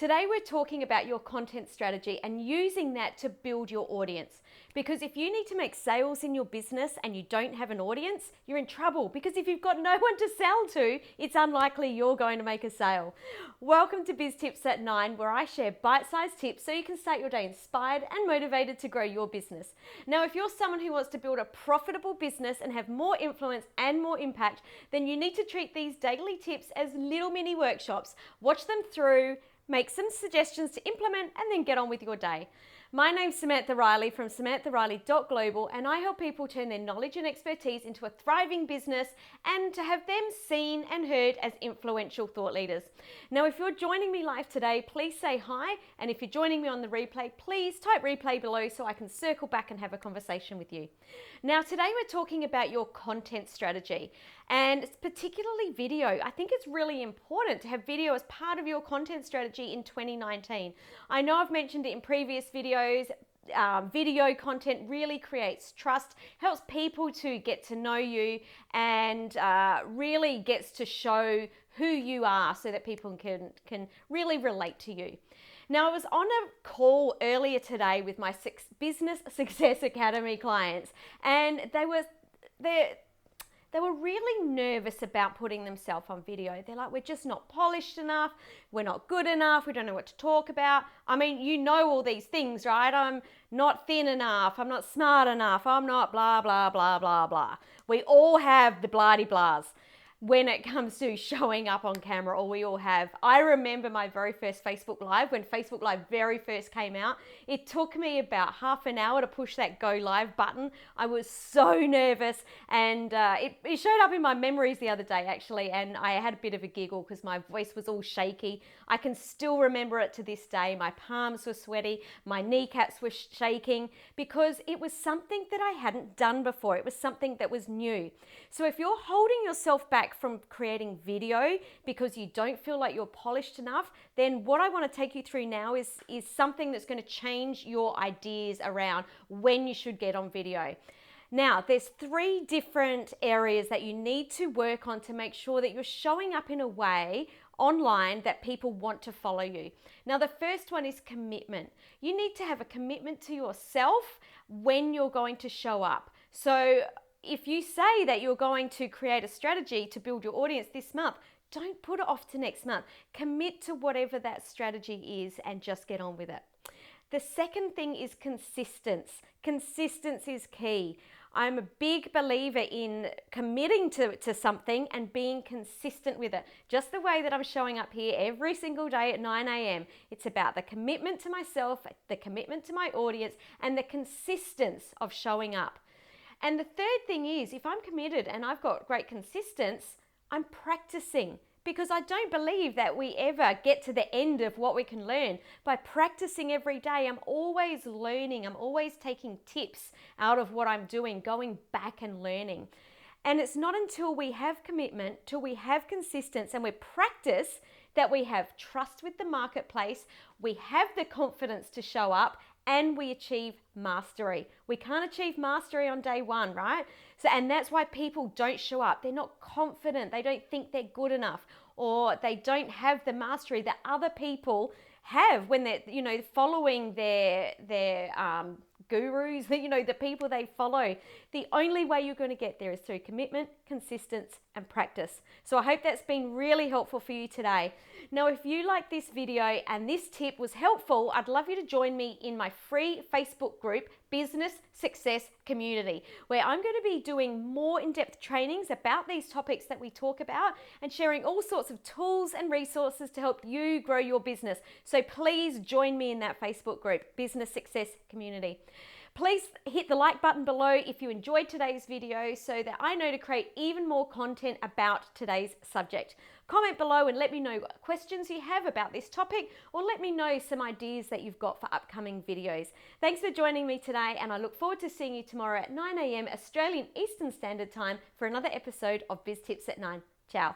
Today we're talking about your content strategy and using that to build your audience. Because if you need to make sales in your business and you don't have an audience, you're in trouble, because if you've got no one to sell to, it's unlikely you're going to make a sale. Welcome to Biz Tips at 9, where I share bite-sized tips so you can start your day inspired and motivated to grow your business. Now, if you're someone who wants to build a profitable business and have more influence and more impact, then you need to treat these daily tips as little mini workshops. Watch them through, make some suggestions to implement, and then get on with your day. My name's Samantha Riley from samanthariley.global, and I help people turn their knowledge and expertise into a thriving business and to have them seen and heard as influential thought leaders. Now, if you're joining me live today, please say hi, and if you're joining me on the replay, please type replay below so I can circle back and have a conversation with you. Now, today we're talking about your content strategy, and it's particularly video. I think it's really important to have video as part of your content strategy in 2019. I know I've mentioned it in previous videos. Video content really creates trust, helps people to get to know you, and really gets to show who you are so that people can really relate to you. Now, I was on a call earlier today with my Business Success Academy clients, and they were really nervous about putting themselves on video. They're like, we're just not polished enough, we're not good enough, we don't know what to talk about. I mean, you know all these things, right? I'm not thin enough, I'm not smart enough, I'm not blah, blah, blah, blah, blah. We all have the blah-de-blahs when it comes to showing up on camera, or we all have. I remember my very first Facebook Live, when Facebook Live very first came out. It took me about half an hour to push that go live button. I was so nervous, and it showed up in my memories the other day actually, and I had a bit of a giggle because my voice was all shaky. I can still remember it to this day. My palms were sweaty, my kneecaps were shaking, because it was something that I hadn't done before. It was something that was new. So if you're holding yourself back from creating video because you don't feel like you're polished enough, then what I want to take you through now is something that's going to change your ideas around when you should get on video. Now, there's 3 different areas that you need to work on to make sure that you're showing up in a way online that people want to follow you. Now, the first one is commitment. You need to have a commitment to yourself when you're going to show up. So if you say that you're going to create a strategy to build your audience this month, don't put it off to next month. Commit to whatever that strategy is and just get on with it. The second thing is consistency. Consistency is key. I'm a big believer in committing to something and being consistent with it. Just the way that I'm showing up here every single day at 9 a.m. It's about the commitment to myself, the commitment to my audience, and the consistency of showing up. And the third thing is, if I'm committed and I've got great consistency, I'm practicing, because I don't believe that we ever get to the end of what we can learn. By practicing every day, I'm always learning. I'm always taking tips out of what I'm doing, going back and learning. And it's not until we have commitment, till we have consistency and we practice, that we have trust with the marketplace, we have the confidence to show up, and we achieve mastery. We can't achieve mastery on day one, right? And that's why people don't show up. They're not confident. They don't think they're good enough, or they don't have the mastery that other people have when they're, following their gurus, the people they follow. The only way you're going to get there is through commitment, consistency, and practice. So I hope that's been really helpful for you today. Now, if you like this video and this tip was helpful, I'd love you to join me in my free Facebook group, Business Success Community, where I'm going to be doing more in-depth trainings about these topics that we talk about and sharing all sorts of tools and resources to help you grow your business. So please join me in that Facebook group, Business Success Community. Please hit the like button below if you enjoyed today's video, so that I know to create even more content about today's subject. Comment below and let me know what questions you have about this topic, or let me know some ideas that you've got for upcoming videos. Thanks for joining me today, and I look forward to seeing you tomorrow at 9 a.m. Australian Eastern Standard Time for another episode of Biz Tips at 9. Ciao.